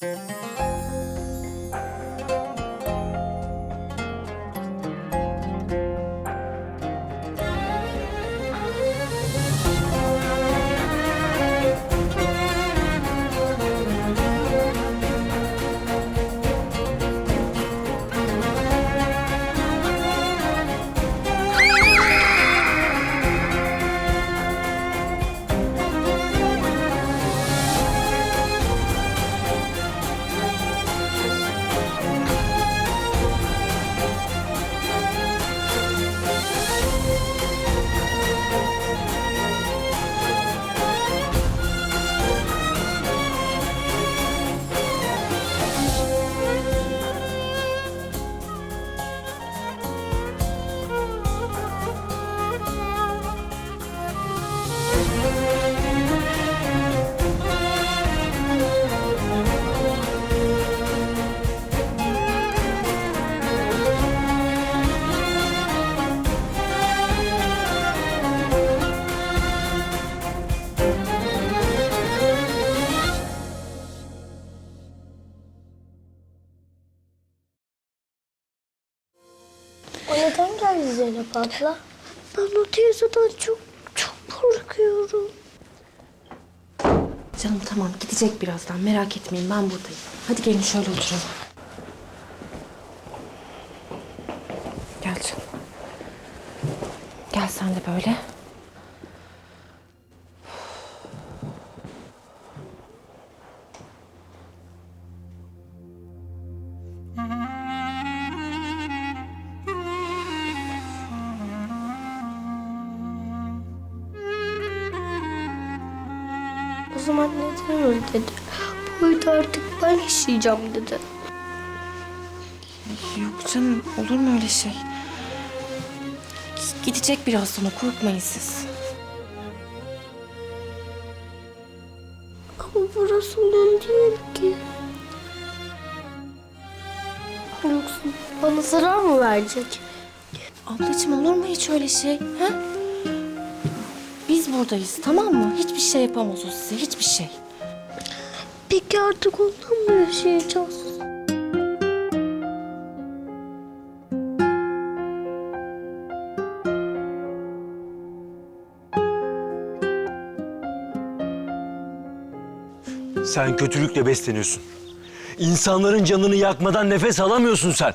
O neden geldi Zeynep abla? Ben o teyzeden çok korkuyorum. Canım tamam, gidecek birazdan. Merak etmeyin, ben buradayım. Hadi gelin şöyle oturalım. Gel canım. Gel sen de böyle. O zaman neden öyle dedi? Bu uydu artık ben yaşayacağım dedi. Yok canım, olur mu öyle şey? Gidecek birazdan, korkmayın siz. Ama burası onun değil ki. Yoksa bana zarar mı verecek? Ablacığım, olur mu hiç öyle şey? Ha? Biz buradayız, tamam mı? Hiçbir şey yapamaz o size, hiçbir şey. Peki artık ondan mı yaşayacağız? Sen kötülükle besleniyorsun. İnsanların canını yakmadan nefes alamıyorsun sen.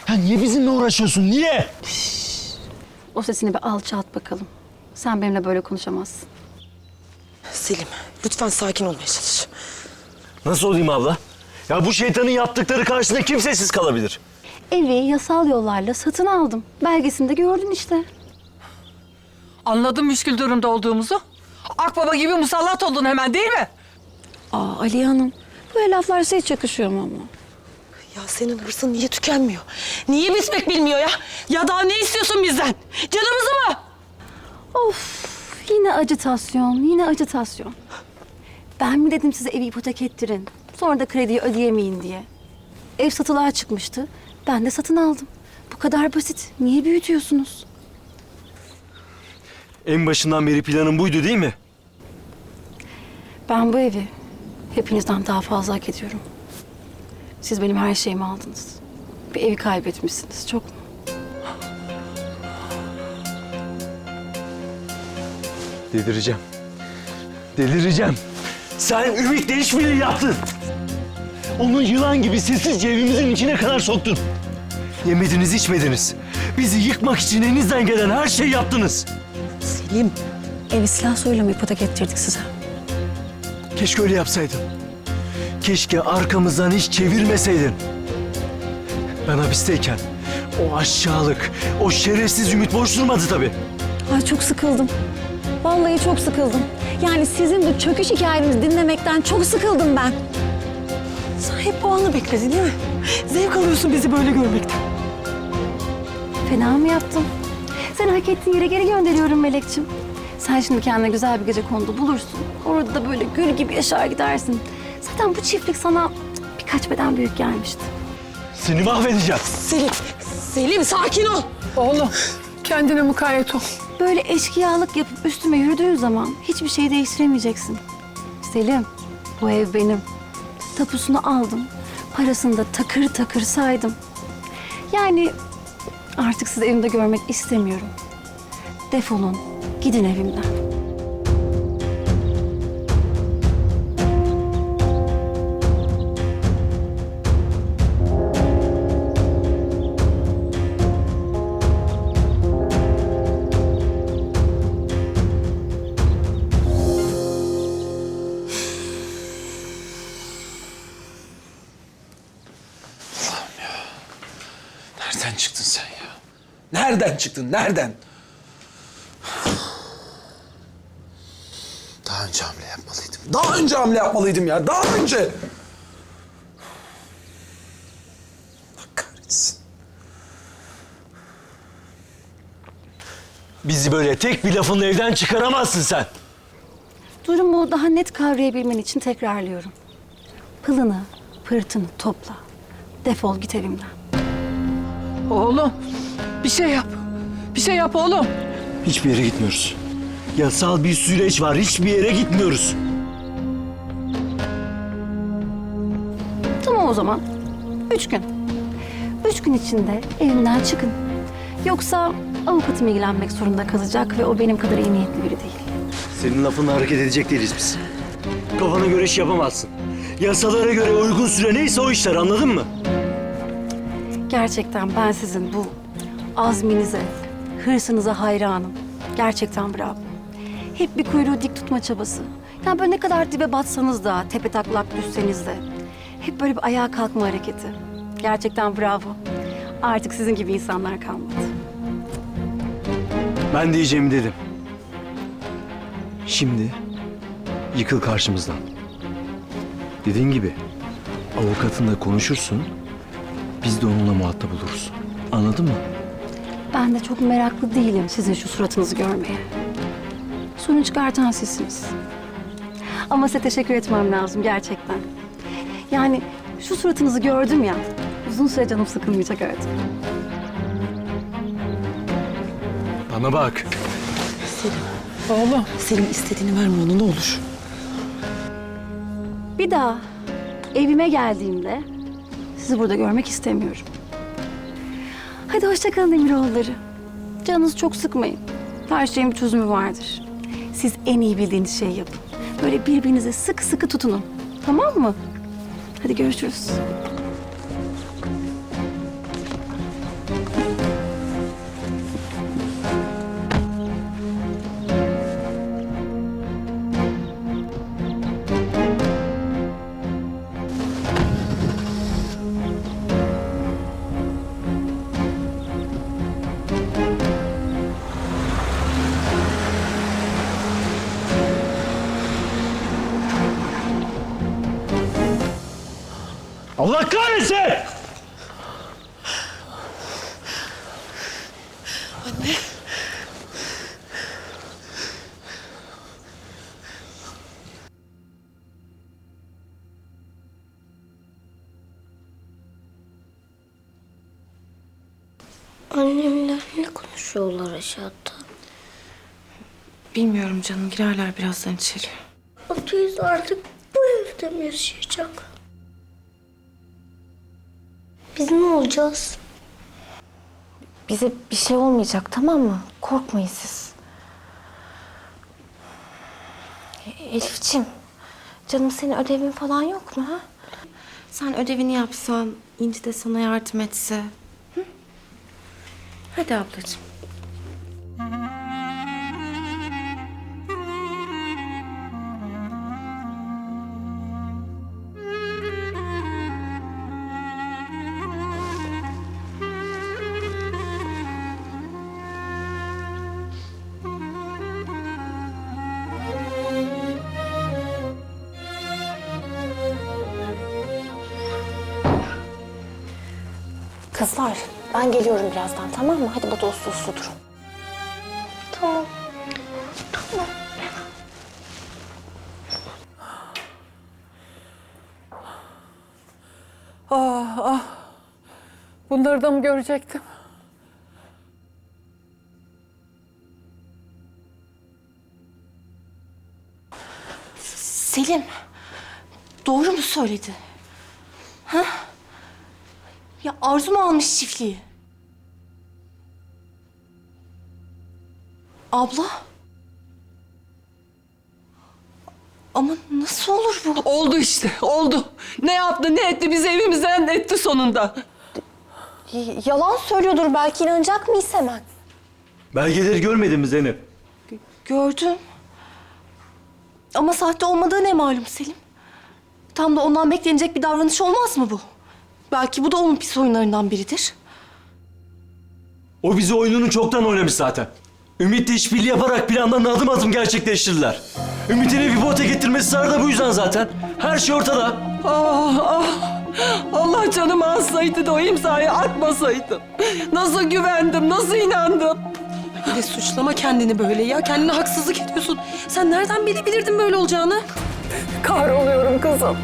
Ya niye bizimle uğraşıyorsun? Niye? O sesini bir alçalt bakalım. Sen benimle böyle konuşamazsın. Selim, lütfen sakin olmaya çalış. Nasıl olayım abla? Ya bu şeytanın yaptıkları karşısında kim sessiz kalabilir? Evi yasal yollarla satın aldım. Belgesinde gördün işte. Anladın müşkül durumda olduğumuzu. Akbaba gibi musallat oldun hemen, değil mi? Aa Aliye Hanım, böyle laflar size hiç yakışıyor mu ama? Ya senin hırsın niye tükenmiyor? Niye bitmek bilmiyor ya? Ya daha ne istiyorsun bizden? Canımızı mı? Of, yine acitasyon, yine acitasyon. Ben mi dedim size evi ipotek ettirin, sonra da krediyi ödeyemeyin diye? Ev satılığa çıkmıştı, ben de satın aldım. Bu kadar basit, niye büyütüyorsunuz? En başından beri planın buydu değil mi? Ben bu evi hepinizden daha fazla hak ediyorum. Siz benim her şeyimi aldınız. Bir evi kaybetmişsiniz, çok mu? Delireceğim. Delireceğim. Sen Ümit'le işbirliği yaptın. Onu yılan gibi sessizce evimizin içine kadar soktun. Yemediniz, içmediniz. Bizi yıkmak için elinizden gelen her şeyi yaptınız. Selim, Evi silah soyla ipotek ettirdik size? Keşke öyle yapsaydın. Keşke arkamızdan hiç çevirmeseydin. Ben hapisteyken o aşağılık, o şerefsiz Ümit boş durmadı tabii. Ay çok sıkıldım. Vallahi çok sıkıldım. Yani sizin bu çöküş hikayenizi dinlemekten çok sıkıldım ben. sen hep o anı bekledin değil mi? Zevk alıyorsun bizi böyle görmekten. Fena mı yaptım? Seni hak ettiğin yere geri gönderiyorum Melekçim. Sen şimdi kendine güzel bir gece kondu bulursun. Orada da böyle gül gibi yaşar gidersin. Zaten bu çiftlik sana birkaç beden büyük gelmişti. Seni mahvedeceğim. Selim sakin ol. Oğlum, kendine mukayyet ol. Böyle eşkıyalık yapıp üstüme yürüdüğün zaman hiçbir şey değiştiremeyeceksin. Selim, bu ev benim. tapusunu aldım. Parasını da takır takır saydım. Yani artık sizi evimde görmek istemiyorum. Defolun, gidin evimden. Nereden çıktın sen ya? Nereden çıktın? Nereden? Daha önce hamle yapmalıydım. Daha önce hamle yapmalıydım ya. Daha önce. Allah kahretsin. Bizi böyle tek bir lafınla evden çıkaramazsın sen. Durumu daha net kavrayabilmen için tekrarlıyorum. Pılını, pırtını topla. Defol git evimden. Oğlum bir şey yap. Bir şey yap oğlum. Hiçbir yere gitmiyoruz. Yasal bir süreç var. Hiçbir yere gitmiyoruz. Tamam o zaman. 3 gün. 3 gün içinde evimden çıkın. Yoksa avukatım ilgilenmek zorunda kalacak ve o benim kadar iyi niyetli biri değil. Senin lafınla hareket edecek değiliz biz. Kafana göre iş yapamazsın. Yasalara göre uygun süre neyse o işler, anladın mı? Gerçekten ben sizin bu azminize, hırsınıza hayranım. Gerçekten bravo. Hep bir kuyruğu dik tutma çabası. Yani böyle ne kadar dibe batsanız da, tepe taklak düşseniz de hep böyle bir ayağa kalkma hareketi. Gerçekten bravo. Artık sizin gibi insanlar kalmadı. Ben diyeceğimi dedim. Şimdi yıkıl karşımızdan. Dediğin gibi avukatınla konuşursun, biz de onunla muhatap oluruz. Anladın mı? Ben de çok meraklı değilim sizin şu suratınızı görmeye. Sorun çıkartan sizsiniz. Ama size teşekkür etmem lazım gerçekten. Yani şu suratınızı gördüm ya, uzun süre canım sıkılmayacak artık. Bana bak. Oğlum. Selim istediğini verme ona ne olur. Bir daha evime geldiğimde sizi burada görmek istemiyorum. Hadi hoşça kalın Demiroğulları. Canınızı çok sıkmayın. Her şeyin bir çözümü vardır. Siz en iyi bildiğiniz şeyi yapın. Böyle birbirinize sıkı sıkı tutunun. Tamam mı? Hadi görüşürüz. Allah kahretsin! Annemler ne konuşuyorlar aşağıda? Bilmiyorum canım, girerler birazdan içeri. O teyze artık bu evde mi yaşayacak? Biz ne olacağız? Bize bir şey olmayacak, tamam mı? Korkmayın siz. Elifciğim, canım senin ödevin falan yok mu ha? Sen ödevini yapsan, İnci de sana yardım etse. Hı? Hadi ablacığım. Kızlar, ben geliyorum birazdan, tamam mı? Hadi burada uslu uslu durun. Tamam. Tamam. Bunları da mı görecektim? Selim, doğru mu söyledi? Ya Arzu mu almış çiftliği? Abla? Ama nasıl olur bu? Oldu işte, oldu. Ne yaptı, ne etti? Bizi evimizden etti sonunda. Yalan söylüyordur, belki inanacak mıyız hemen? Belgeleri görmedin mi Zeynep? Gördüm. Ama sahte olmadığı ne malum Selim? Tam da ondan beklenecek bir davranış olmaz mı bu? Belki bu da onun pis oyunlarından biridir. O bizi oyununu çoktan oynamış zaten. Ümit'le işbirliği yaparak planlarını adım adım gerçekleştirdiler. Ümit'in evi bota getirmesi da bu yüzden zaten. Her şey ortada. Ah, ah. Allah canımı alsaydı da o imzayı atmasaydım. Nasıl güvendim, nasıl inandım? Bir de suçlama kendini böyle ya. Kendine haksızlık ediyorsun. Sen nereden bilebilirdin böyle olacağını? Kahroluyorum kızım.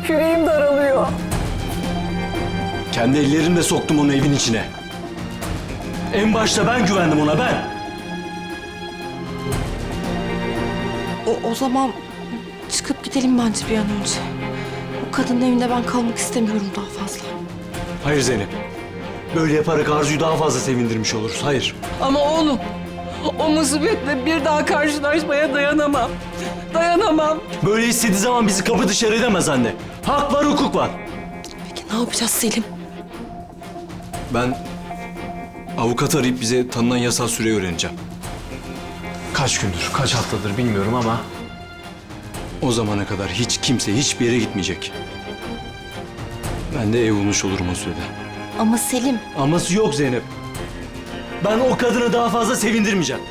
Yüreğim daralıyor. Kendi ellerimle soktum onu evin içine. En başta ben güvendim ona, ben. O zaman çıkıp gidelim bence bir an önce. O kadının evinde ben kalmak istemiyorum daha fazla. Hayır Zeynep. Böyle yaparak Arzu'yu daha fazla sevindirmiş oluruz. Hayır. Ama oğlum, o musibetle bir daha karşılaşmaya dayanamam. Dayanamam. Böyle istediği zaman bizi kapı dışarı edemez anne. Hak var, hukuk var. Peki ne yapacağız Selim? Ben avukat arayıp bize tanınan yasal süreyi öğreneceğim. Kaç gündür, kaç haftadır bilmiyorum ama o zamana kadar hiç kimse hiçbir yere gitmeyecek. Ben de ev bulmuş olurum o sürede. Ama Selim, Aması yok Zeynep. Ben o kadını daha fazla sevindirmeyeceğim.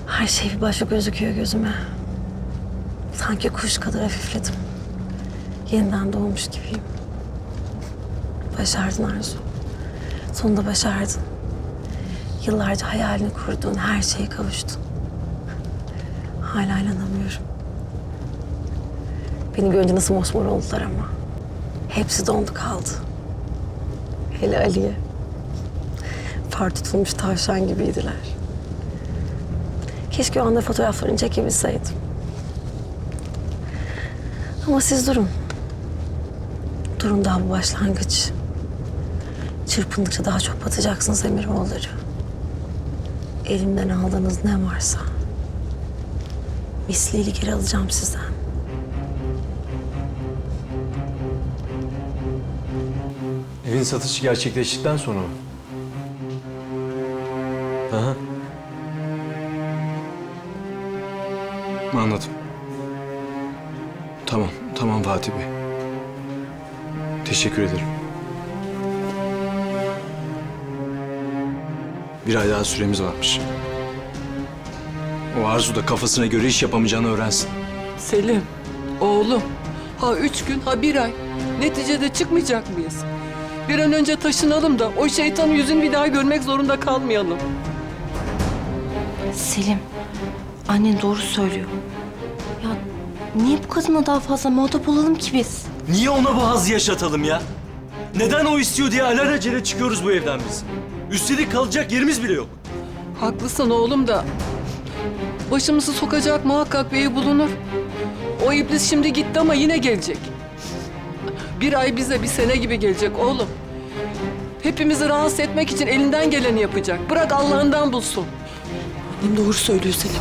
Her şey bir başka gözüküyor gözüme. Sanki kuş kadar hafifledim. Yeniden doğmuş gibiyim. Başardın Arzu. Sonunda başardın. Yıllarca hayalini kurduğun her şeye kavuştun. Hala inanamıyorum. Beni görünce nasıl mosmor oldular ama. Hepsi dondu kaldı. Hele Ali'ye. Far tutulmuş tavşan gibiydiler. Keşke o anda fotoğraflarını çekebilseydim. Ama siz durun. Durun, daha bu başlangıç. Çırpındıkça daha çok batacaksınız Emiroğulları. Elimden aldığınız ne varsa misliyle geri alacağım sizden. Evin satışı gerçekleştikten sonra mı? Aha. Anladım. Tamam, tamam Fatih Bey. Teşekkür ederim. Bir ay daha süremiz varmış. O Arzu da kafasına göre iş yapamayacağını öğrensin. Selim, oğlum. Ha 3 gün, ha 1 ay. Neticede çıkmayacak mıyız? Bir an önce taşınalım da o şeytanın yüzünü bir daha görmek zorunda kalmayalım. Selim, annen doğru söylüyor. Ya niye bu kadına daha fazla muhatap olalım ki biz? Niye ona bu hazzı yaşatalım ya? Neden o istiyor diye alelacele çıkıyoruz bu evden biz? Üstelik kalacak yerimiz bile yok. Haklısın oğlum da başımızı sokacak muhakkak bir ev bulunur. O iblis şimdi gitti ama yine gelecek. 1 ay bize 1 sene gibi gelecek oğlum. Hepimizi rahatsız etmek için elinden geleni yapacak. Bırak Allah'ından bulsun. Annem doğru söylüyor Selim.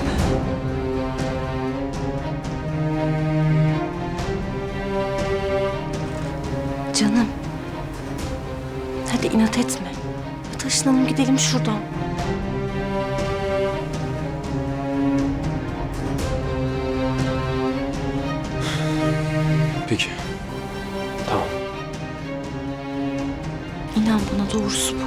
Canım, hadi inat etme. Taşınalım gidelim şuradan. Peki. Tamam. İnan bana, doğrusu bu.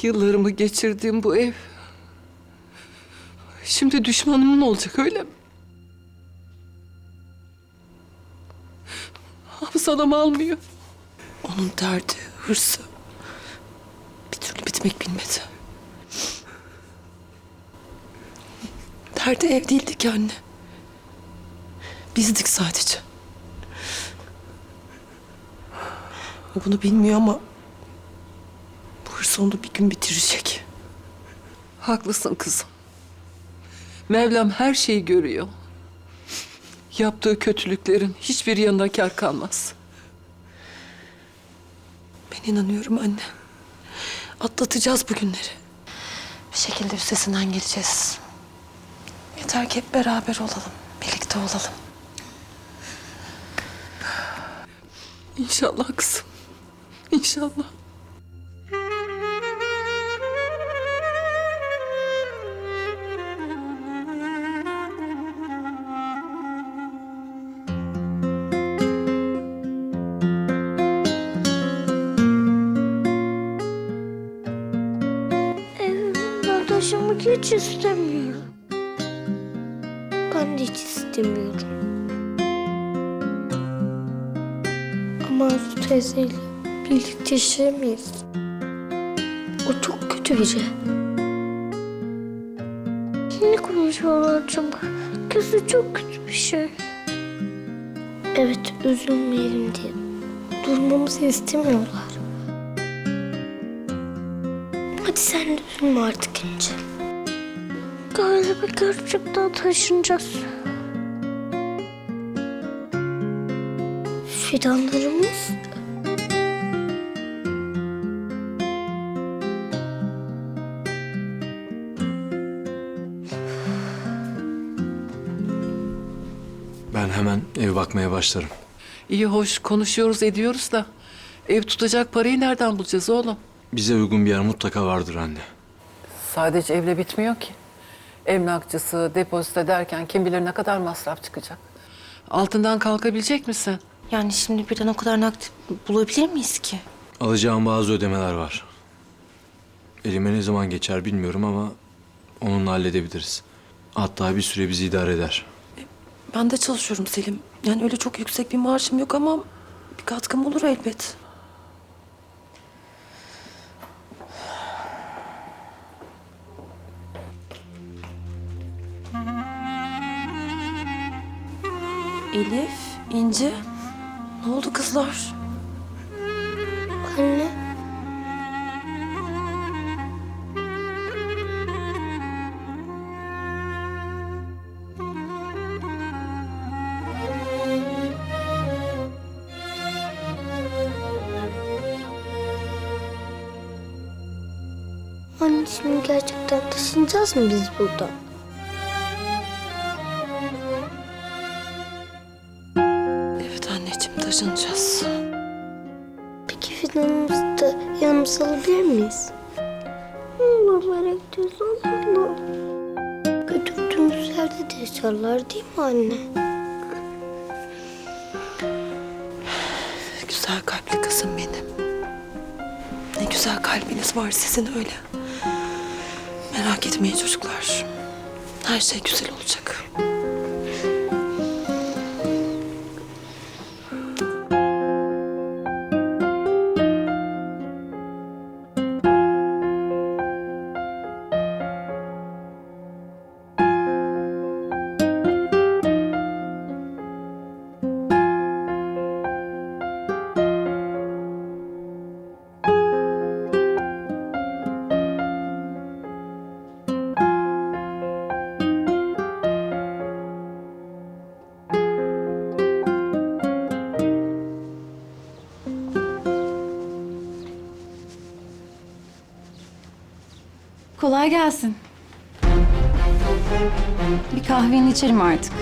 Yıllarımı geçirdiğim bu ev Şimdi düşmanımın olacak öyle mi? Hafızalım almıyor. Onun derdi, hırsı bir türlü bitmek bilmedi. Derdi ev değildi ki anne. Bizdik sadece. O bunu bilmiyor ama bu hırs onu bir gün bitirecek. Haklısın kızım. Mevlam her şeyi görüyor. Yaptığı kötülüklerin hiçbir yanına kâr kalmaz. Ben inanıyorum anne. Atlatacağız bu günleri. Bir şekilde üstesinden geleceğiz. Yeter ki hep beraber olalım. Birlikte olalım. İnşallah kızım. İnşallah. Evimden taşınmak hiç istemiyorum. Ben de hiç istemiyorum. Ama Arzu teyzeyle birlikte yaşayamayız. O çok kötü biri. Ne konuşuyorlar acaba? Kızı çok kötü bir şey. Evet, üzülmeyelim diye durmamızı istemiyorlar. Hadi sen de üzülme artık İnci. Galiba gerçekten taşınacağız. Fidanlarımız... Ben hemen ev bakmaya başlarım. İyi hoş konuşuyoruz ediyoruz da ev tutacak parayı nereden bulacağız oğlum? Bize uygun bir yer mutlaka vardır anne. Sadece evle bitmiyor ki. Emlakçısı, depozito derken kim bilir ne kadar masraf çıkacak. Altından kalkabilecek misin? Yani şimdi birden o kadar nakit bulabilir miyiz ki? Alacağım bazı ödemeler var. Elime ne zaman geçer bilmiyorum ama onunla halledebiliriz. Hatta bir süre bizi idare eder. Ben de çalışıyorum Selim. Yani öyle çok yüksek bir maaşım yok ama bir katkım olur elbet. Elif, İnci. Ne oldu kızlar? Anne, anne şimdi gerçekten taşınacağız mı biz buradan? Evet anneciğim, taşınacağız. Peki fidanımızı da yanımıza alabilir miyiz? Ne olur merak ediyorsun Allah. Götürdüğümüz yerde de yaşarlar değil mi anne? Güzel kalpli kızım benim. Ne güzel kalbiniz var sizin öyle. Merak etmeyin çocuklar. Her şey güzel olacak. Kolay gelsin. Bir kahveni içerim artık.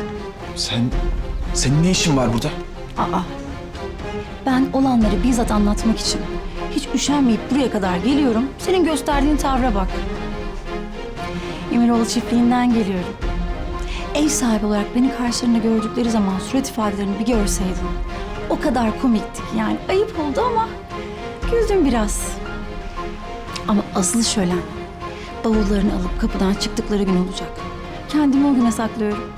Senin ne işin var burada? Aa. Ben olanları bizzat anlatmak için hiç üşenmeyip buraya kadar geliyorum. Senin gösterdiğin tavra bak. Emiroğlu çiftliğinden geliyorum. Ev sahibi olarak beni karşılarında gördükleri zaman surat ifadelerini bir görseydin. O kadar komiktik yani. Ayıp oldu ama güldüm biraz. Ama asıl şölen bavullarını alıp kapıdan çıktıkları gün olacak. Kendimi o güne saklıyorum.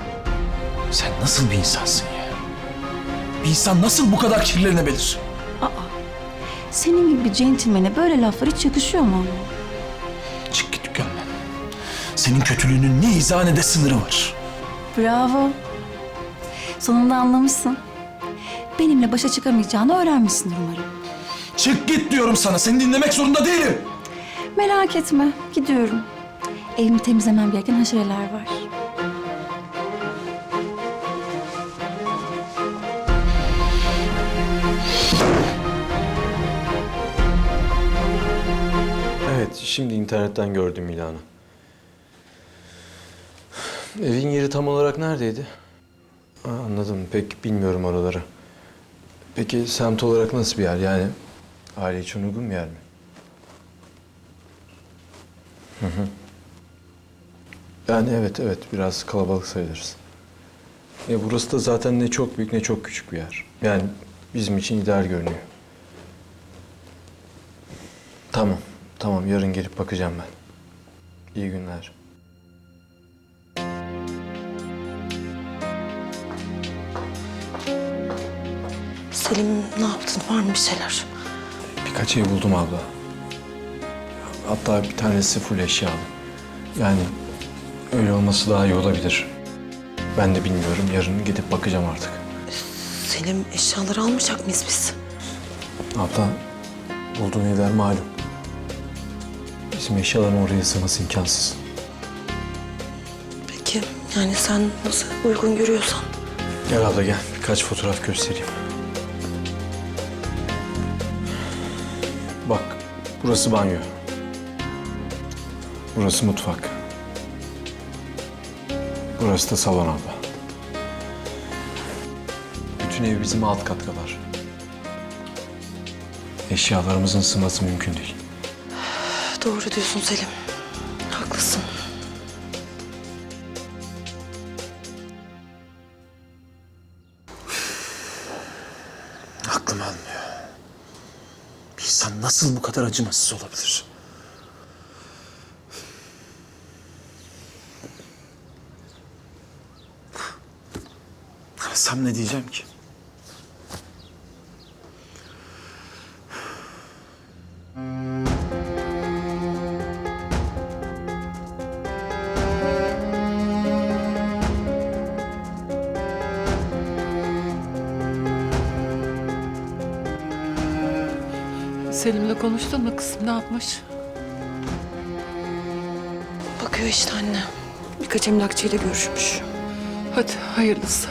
Sen nasıl bir insansın ya? Bir insan nasıl bu kadar kirlenebilir? Senin gibi bir centilmene böyle laflar hiç yakışıyor mu ama? Çık git dükkanından. Senin kötülüğünün ne izah ne de sınırı var. Bravo. Sonunda anlamışsın. Benimle başa çıkamayacağını öğrenmişsindir umarım. Çık git diyorum sana. Seni dinlemek zorunda değilim. Merak etme, gidiyorum. Evimi temizlemem gereken haşereler var. Evet, şimdi internetten gördüm ilanı. Evin yeri tam olarak neredeydi? Anladım, pek bilmiyorum oraları. Peki semt olarak nasıl bir yer? Yani aile için uygun bir yer mi? Hı hı. Yani evet, biraz kalabalık sayılırız. Burası da zaten ne çok büyük ne çok küçük bir yer. Yani bizim için ideal görünüyor. Tamam, yarın gelip bakacağım ben. İyi günler. Selim ne yaptın? Var mı bir şeyler? Birkaç ev buldum abla. Hatta bir tanesi full eşyalı. Yani öyle olması daha iyi olabilir. Ben de bilmiyorum. Yarın gidip bakacağım artık. Selim eşyaları almayacak mıyız biz? Abla, bulduğun evler malum. Bizim eşyaların oraya sığması imkansız. Peki yani sen nasıl uygun görüyorsan. Gel abla gel. Birkaç fotoğraf göstereyim. Bak, burası banyo. Burası mutfak. Burası da salon abla. Bütün ev bizim alt kat kadar. Eşyalarımızın sığması mümkün değil. Doğru diyorsun Selim. Haklısın. Aklım almıyor. Bir insan nasıl bu kadar acımasız olabilir? Arasam ne diyeceğim ki? Selim'le konuştun mu kızım? Ne yapmış? Bakıyor işte anne. Birkaç emlakçıyla görüşmüş. Hadi hayırlısı.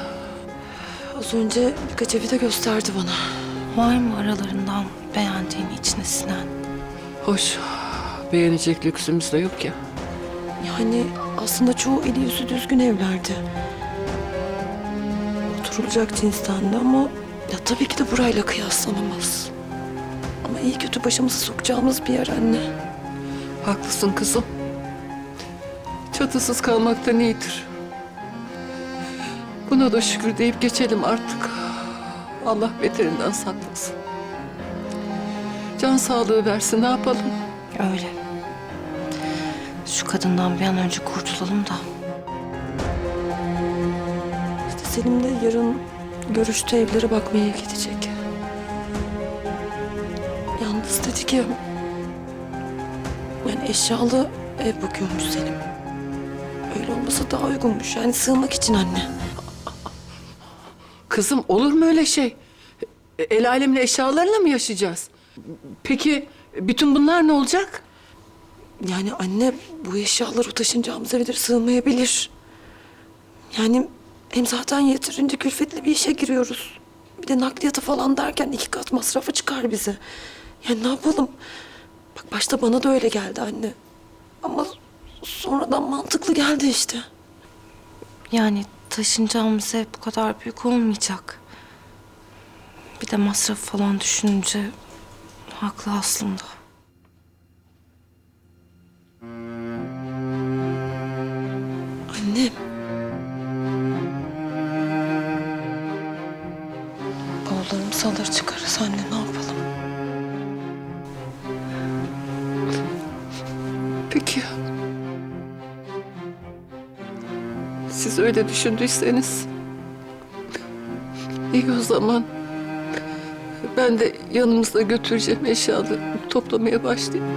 Az önce birkaç evi de gösterdi bana. Var mı aralarından beğendiğin, içine sinen? Hoş. Beğenecek lüksümüz de yok ya. Yani aslında çoğu eli yüzü düzgün evlerdi. Oturulacak cinstendi ama ya tabii ki de burayla kıyaslanamaz. Ama iyi kötü başımızı sokacağımız bir yer anne. Haklısın kızım. Çatısız kalmaktan iyidir. Buna da şükür deyip geçelim artık. Allah beterinden saklasın. Can sağlığı versin, ne yapalım? Öyle. Şu kadından bir an önce kurtulalım da. İşte Selim de yarın görüştüğü evlere bakmaya gidecek. Yalnız dedi ki... Yani eşyalı ev bakıyormuş Selim. Öyle olmasa daha uygunmuş. Yani sığmak için anne. Kızım olur mu öyle şey? El alemin eşyalarıyla mı yaşayacağız? Peki bütün bunlar ne olacak? Yani anne bu eşyalar o taşınacağımız evlere sığmayabilir. Yani hem zaten yeterince külfetli bir işe giriyoruz. Bir de nakliyatı falan derken 2 kat masrafa çıkar bize. Yani ne yapalım? Bak başta bana da öyle geldi anne. Ama sonradan mantıklı geldi işte. Yani taşınacağımız ev bu kadar büyük olmayacak. Bir de masraf falan düşününce haklı aslında. Anne. Bavullarımızı alır çıkarız anne, ne yapalım? Peki. Siz öyle düşündüyseniz. İyi o zaman. Ben de yanımızda götüreceğim eşyaları toplamaya başlayayım.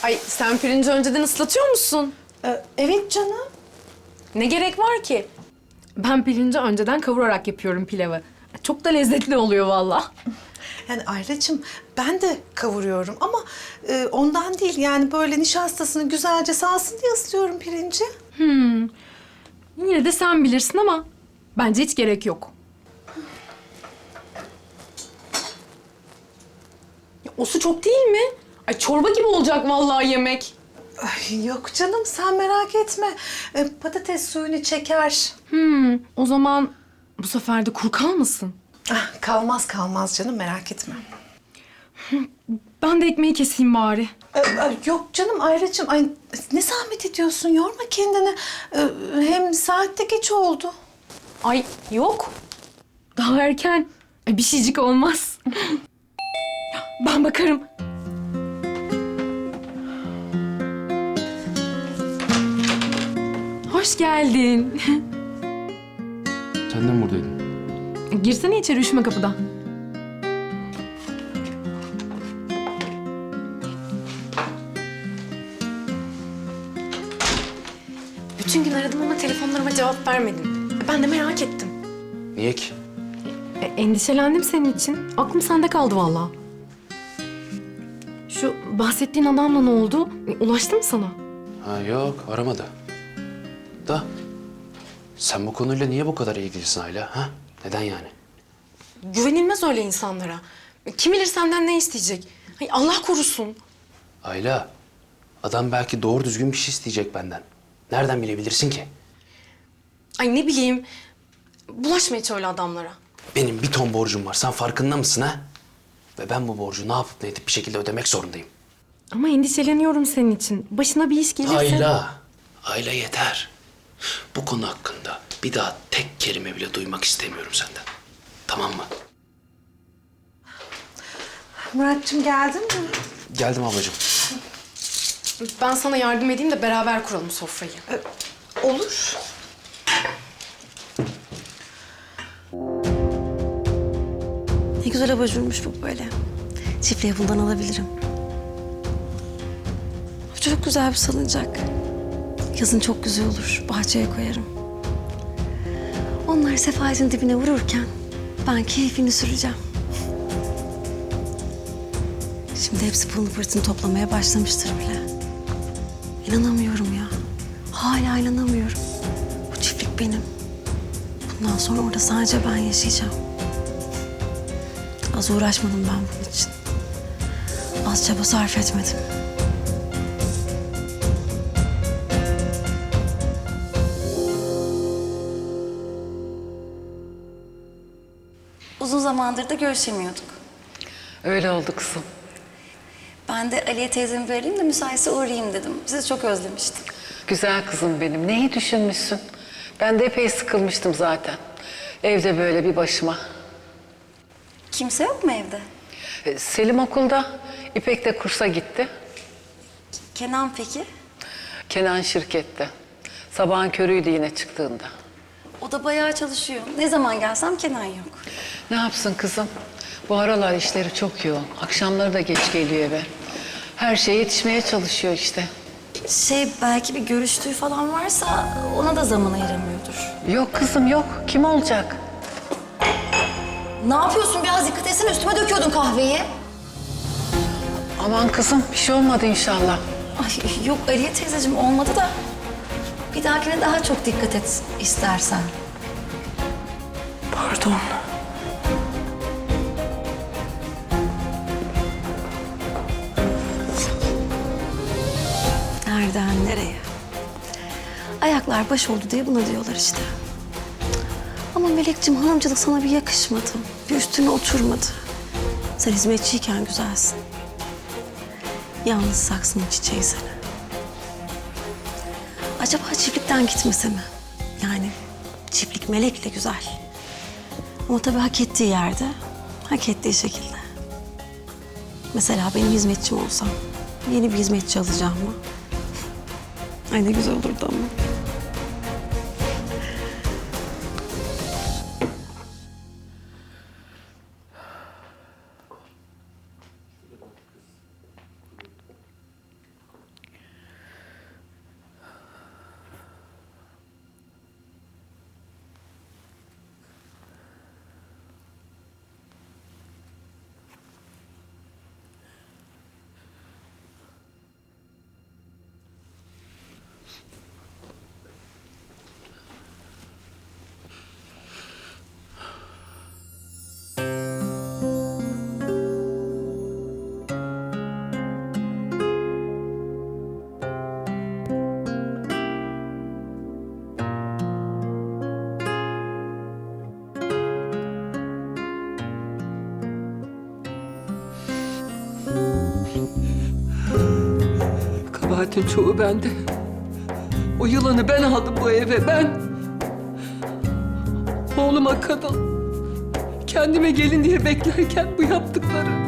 Ay sen pirinci önceden ıslatıyor musun? Evet canım. Ne gerek var ki? Ben pirinci önceden kavurarak yapıyorum pilavı. Çok da lezzetli oluyor vallahi. Yani Aylacığım ben de kavuruyorum ama ondan değil yani böyle nişastasını güzelce salsın diye ıslıyorum pirinci. Yine de sen bilirsin ama bence hiç gerek yok. Ya, o su çok değil mi? Ay çorba gibi olacak vallahi yemek. Ay, yok canım sen merak etme. Patates suyunu çeker. O zaman bu sefer de kuru kalmasın. Ah, kalmaz canım merak etme. Ben de ekmeği keseyim bari. Yok canım Aylacığım ay ne zahmet ediyorsun yorma kendini. Hem saat de geç oldu. Ay yok. Daha erken. Ay, bir şeycik olmaz. Ben bakarım. Hoş geldin. Sen de mi buradaydın? Girsene içeri, üşüme kapıda. Bütün gün aradım ama telefonlarıma cevap vermedin. Ben de merak ettim. Niye ki? Endişelendim senin için. Aklım sende kaldı vallahi. Şu bahsettiğin adamla ne oldu? Ulaştı mı sana? Ha yok, aramadı. Da sen bu konuyla niye bu kadar ilgilisin Ayla? Ha? Neden yani? Güvenilmez öyle insanlara. Kim bilir senden ne isteyecek? Ay Allah korusun. Ayla, adam belki doğru düzgün bir şey isteyecek benden. Nereden bilebilirsin ki? Ay ne bileyim. Bulaşma hiç öyle adamlara. Benim bir ton borcum var. Sen farkında mısın ha? Ve ben bu borcu ne yapıp ne edip bir şekilde ödemek zorundayım. Ama endişeleniyorum senin için. Başına bir iş gelirse... Ayla yeter. Bu konu hakkında bir daha tek kelime bile duymak istemiyorum senden. Tamam mı? Muratcığım geldin mi? Geldim ablacığım. Ben sana yardım edeyim de beraber kuralım sofrayı. Olur. Ne güzel abajurmuş bu böyle. Çiftliğe bundan alabilirim. Çok güzel bir salıncak. Yazın çok güzel olur. Bahçeye koyarım. Onlar sefaletin dibine vururken ben keyfini süreceğim. Şimdi hepsi pılını pırtını toplamaya başlamıştır bile. İnanamıyorum ya. Hala inanamıyorum. Bu çiftlik benim. Bundan sonra orada sadece ben yaşayacağım. Az uğraşmadım ben bunun için. Az çaba sarf etmedim. Uzun zamandır da görüşemiyorduk. Öyle oldu kızım. Ben de Aliye teyzemi vereyim de müsaitse uğrayayım dedim. Sizi çok özlemiştim. Güzel kızım benim. Neyi düşünmüşsün? Ben de epey sıkılmıştım zaten. Evde böyle bir başıma. Kimse yok mu evde? Selim okulda, İpek de kursa gitti. Kenan peki? Kenan şirkette. Sabahın körüydü yine çıktığında. O da bayağı çalışıyor. Ne zaman gelsem Kenan yok. Ne yapsın kızım? Bu aralar işleri çok yoğun. Akşamları da geç geliyor eve. Her şeye yetişmeye çalışıyor işte. Belki bir görüştüğü falan varsa ona da zaman ayıramıyordur. Yok kızım yok. Kim olacak? Ne yapıyorsun? Biraz dikkat etsene. Üstüme döküyordun kahveyi. Aman kızım bir şey olmadı inşallah. Ay yok Aliye teyzeciğim olmadı da. Bir dahakine daha çok dikkat et istersen. Pardon. Nereden nereye? Ayaklar baş oldu diye buna diyorlar işte. Ama Melekciğim hanımcılık sana bir yakışmadı. Bir üstüne oturmadı. Sen hizmetçiyken güzelsin. Yalnız saksının çiçeği seni. Acaba çiftlikten gitmese mi? Yani çiftlik Melek'le güzel. Ama tabii hak ettiği yerde, hak ettiği şekilde. Mesela benim hizmetçim olsam, yeni bir hizmetçi alacağım mı? Ay ne güzel olurdu ama. Kabahatin çoğu bende. O yılanı ben aldım bu eve, ben. Oğluma kadın. Kendime gelin diye beklerken bu yaptıkları.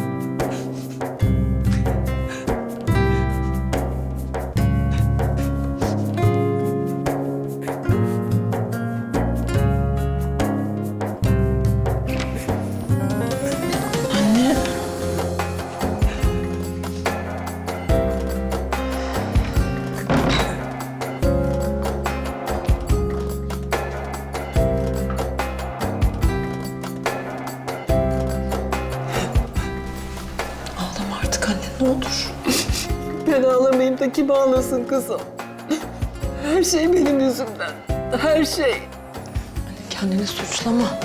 Ağlama artık anne ne olur. Ben ağlamayayım da kim ağlasın kızım? Her şey benim yüzümden. Her şey. Kendini suçlama.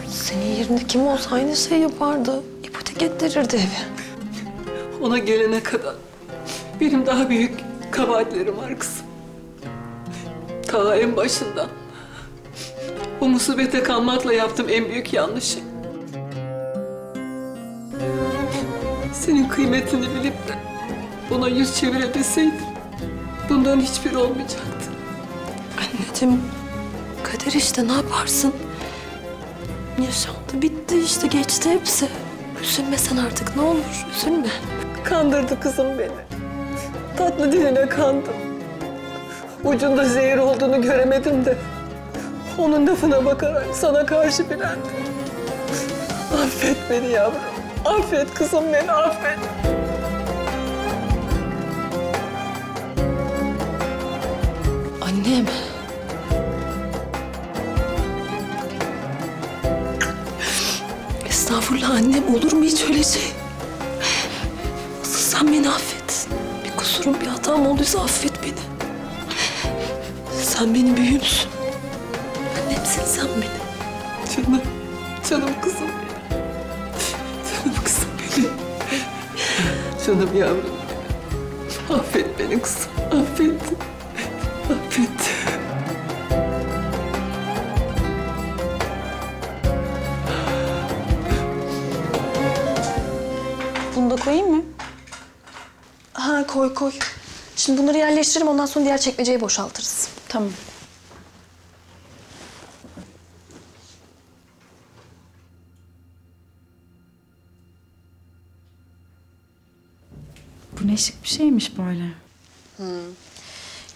Senin yerinde kim olsa aynı şey yapardı. İpotek ettirirdi evi. Ona gelene kadar benim daha büyük kabahatlerim var kızım. Ta en başından. Bu musibete kalmakla yaptığım en büyük yanlışım. Senin kıymetini bilip de ona yüz çevirebilseydim bundan hiçbiri olmayacaktı. Anneciğim kader işte ne yaparsın? Yaşandı bitti işte geçti hepsi. Üzülme sen artık ne olur üzülme. Kandırdı kızım beni. Tatlı diline kandım. Ucunda zehir olduğunu göremedim de onun lafına bakarak sana karşı bilendim. Affet beni yavrum. Affet kızım beni, affet. Annem. Estağfurullah annem, olur mu hiç öyle şey? Asıl sen beni affet. Bir kusurum, bir hatam olduysa affet beni. Sen benim büyüğümsün. Annemsin sen benim. Canım, canım kızım benim. Canım kızım benim. Canım yavrum. Affet beni kızım, affet. Affet. Bunu da koyayım mı? Ha, koy koy. Şimdi bunları yerleştirelim, ondan sonra diğer çekmeceyi boşaltırız. Tamam. Bu ne şık bir şeymiş böyle.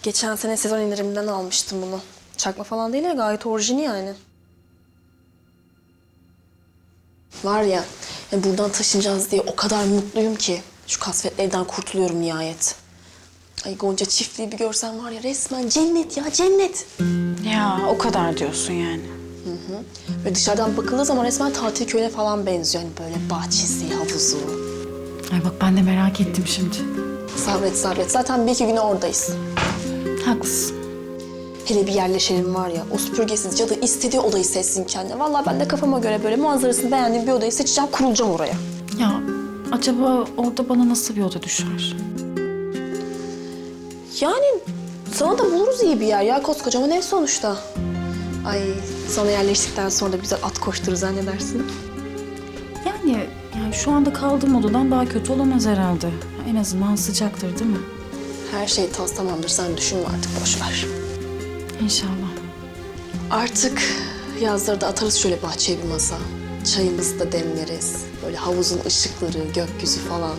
Geçen sene sezon indiriminden almıştım bunu. Çakma falan değil ya, gayet orijini yani. Var ya, buradan taşınacağız diye o kadar mutluyum ki. Şu kasvetli evden kurtuluyorum nihayet. Ay Gonca çiftliği bir görsen var ya, resmen cennet ya, cennet. Ya o kadar diyorsun yani. Ve dışarıdan bakıldığı zaman resmen tatil köyüne falan benziyor. Hani böyle bahçesi, havuzu. Ay bak ben de merak ettim şimdi. Sabret sabret, zaten bir iki güne oradayız. Haklısın. Hele bir yerleşelim var ya, o süpürgesiz cadı istediği odayı seçsin kendine. Vallahi ben de kafama göre böyle manzarasını beğendiğim bir odayı seçeceğim, kurulacağım oraya. Ya acaba orada bana nasıl bir oda düşer? Yani sana da buluruz iyi bir yer ya, koskocaman ev sonuçta. Ay sana yerleştikten sonra da bize at koşturur zannedersin. Yani şu anda kaldığım odadan daha kötü olamaz herhalde. En azından sıcaktır değil mi? Her şey tas tamamdır, sen düşünme artık, boş ver. İnşallah. Artık yazları da atarız şöyle bahçeye bir masa. Çayımızı da demleriz. Böyle havuzun ışıkları, gökyüzü falan.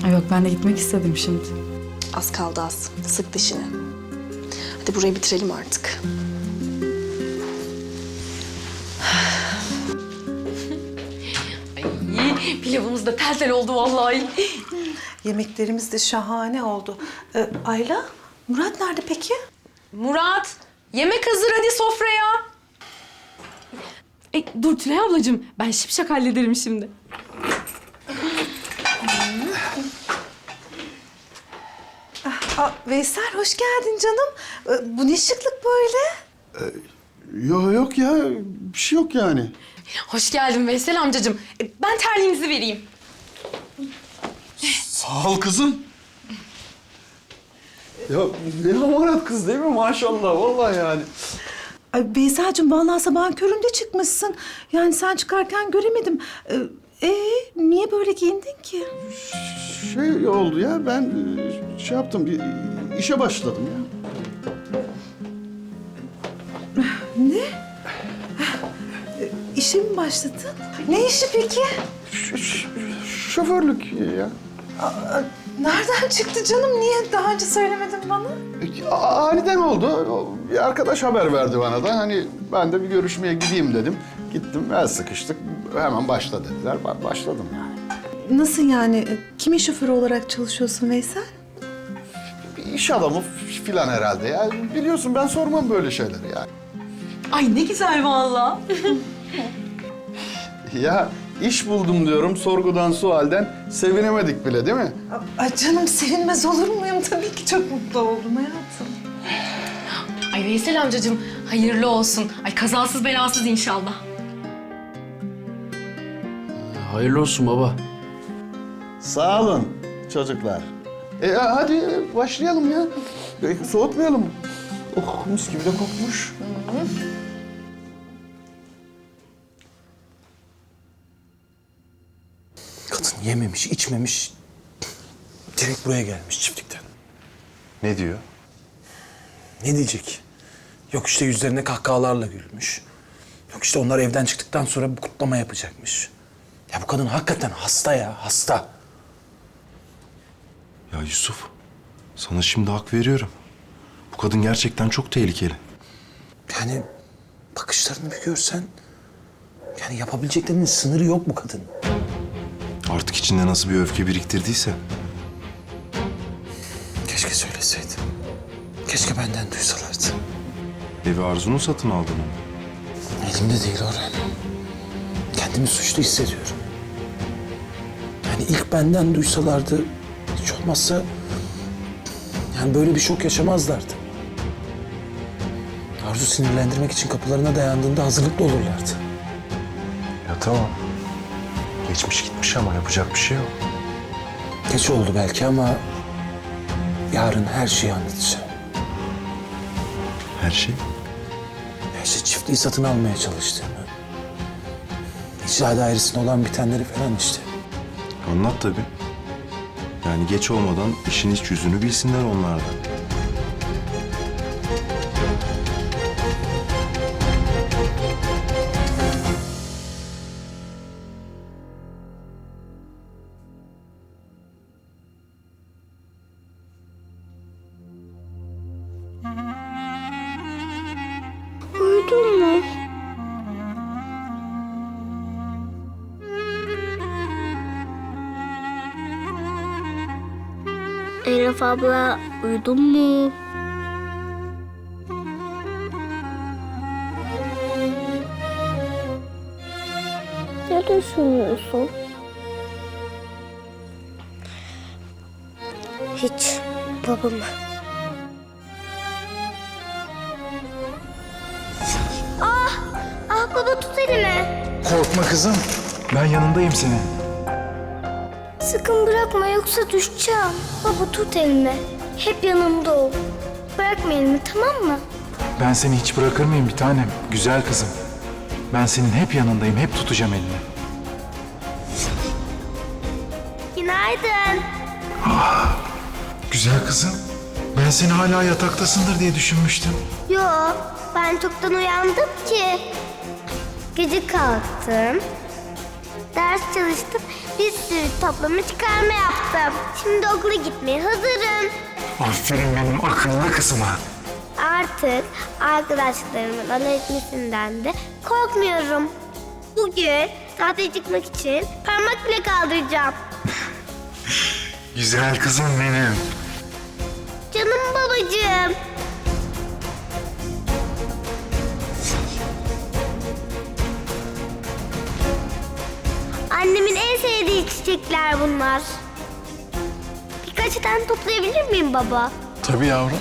Ay yok ben de gitmek istedim şimdi. Az kaldı az. Sık dişini. Hadi burayı bitirelim artık. Pilavımız da tel tel oldu vallahi. Yemeklerimiz de şahane oldu. Ayla, Murat nerede peki? Murat, yemek hazır hadi sofraya. Dur Tülay ablacığım, ben şipşak hallederim şimdi. Veysel hoş geldin canım. Bu ne şıklık böyle? Yok ya, bir şey yok yani. Hoş geldin Veysel amcacığım. Ben terliğinizi vereyim. Sağ ol kızım. Ya ne hamarat kız değil mi maşallah, vallahi yani. Ay Veysel'cim vallahi sabahın köründe çıkmışsın. Yani sen çıkarken göremedim. Niye böyle giyindin ki? Şey oldu ya, ben şey yaptım, bir işe başladım ya. Ne? İşe mi başladın? Ne işi peki? Şoförlük ya. Nereden çıktı canım? Niye daha önce söylemedin bana? Aniden oldu. Bir arkadaş haber verdi bana da. Hani ben de bir görüşmeye gideyim dedim. Gittim, el sıkıştık. Hemen başla dediler. Başladım yani. Nasıl yani? Kimin şoförü olarak çalışıyorsun Veysel? Bir iş adamı filan herhalde ya. Biliyorsun ben sormam böyle şeyleri yani. Ay ne güzel vallahi. Ya iş buldum diyorum, sorgudan sualden sevinemedik bile değil mi? Ay canım sevinmez olur muyum? Tabii ki çok mutlu oldum hayatım. Ay Veysel amcacığım hayırlı olsun. Ay kazasız belasız inşallah. Hayırlı olsun baba. Sağ olun çocuklar. Hadi başlayalım ya. Soğutmayalım. Oh mis gibi de kokmuş. Kadın yememiş, içmemiş. Direkt buraya gelmiş çiftlikten. Ne diyor? Ne diyecek? Yok işte yüzlerine kahkahalarla gülmüş. Yok işte onlar evden çıktıktan sonra bir kutlama yapacakmış. Ya bu kadın hakikaten hasta ya, hasta. Ya Yusuf, sana şimdi hak veriyorum. Bu kadın gerçekten çok tehlikeli. Yani bakışlarını bir görsen... Yani yapabileceklerinin sınırı yok bu kadının. Artık içinde nasıl bir öfke biriktirdiyse. Keşke söyleseydim. Keşke benden duysalardı. Evi Arzu'nun satın aldın mı? Elimde değil Orhan. Kendimi suçlu hissediyorum. Yani ilk benden duysalardı, hiç olmazsa yani böyle bir şok yaşamazlardı. Arzu sinirlendirmek için kapılarına dayandığında hazırlıklı olurlardı. Ya tamam. Geçmiş gitmiş ama yapacak bir şey yok. Geç oldu belki ama yarın her şeyi anlatacağım. Her şey. Ya işte çiftliği satın almaya çalıştığımı, icra dairesinde olan bitenleri falan işte. Anlat tabii. Yani geç olmadan işin iç yüzünü bilsinler onlar da. Uyudun mu? Elif abla uyudun mu? Ne düşünüyorsun? Hiç babamı. Ah baba tut elimi. Korkma kızım. Ben yanındayım senin. Sakın bırakma yoksa düşeceğim. Baba tut elimi. Hep yanımda ol. Bırakma elimi tamam mı? Ben seni hiç bırakır mıyım bir tanem? Güzel kızım. Ben senin hep yanındayım. Hep tutacağım elini. Günaydın. Güzel kızım. Ben seni hala yataktasındır diye düşünmüştüm. Yo ben çoktan uyandım ki. Gece kalktım. Ders çalıştım. Bir sürü toplama çıkarma yaptım. Şimdi okula gitmeye hazırım. Aferin benim akıllı kızıma. Artık arkadaşlarımın alay etmesinden de korkmuyorum. Bugün tahtaya çıkmak için parmak bile kaldıracağım. Güzel kızım benim. Canım babacığım. Annemin en sevdiği çiçekler bunlar. Birkaç tane toplayabilir miyim baba? Tabii yavrum.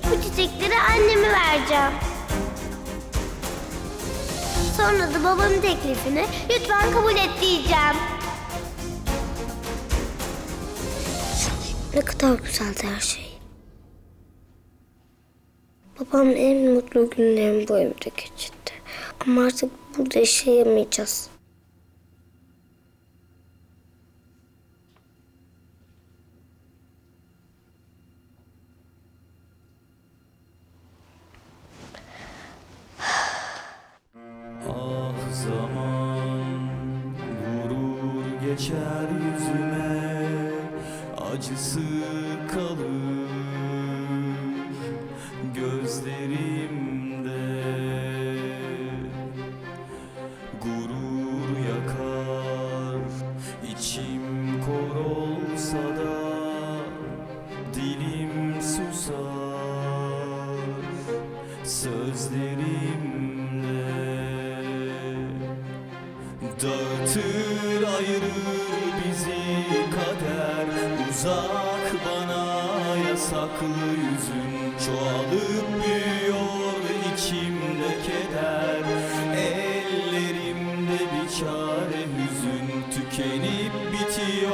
Bu çiçekleri anneme vereceğim. Sonra da babamın teklifini lütfen kabul et diyeceğim. Ne kadar güzeldi her şey. Babamın en mutlu günlerini bu evde geçirdi. Ama artık burada yaşayamayacağız. Ah zaman vurur geçer yüzüme, acısı kalır gözlerimde. Gurur yakar, içim kor olsa da dilim susar sözlerimle. Dağıtır ayırır bizi kader, uzak bana yasaklı yüzün, çoğalıp büyüyor içimde keder, ellerimde bir çare hüzün, tükenip bitiyor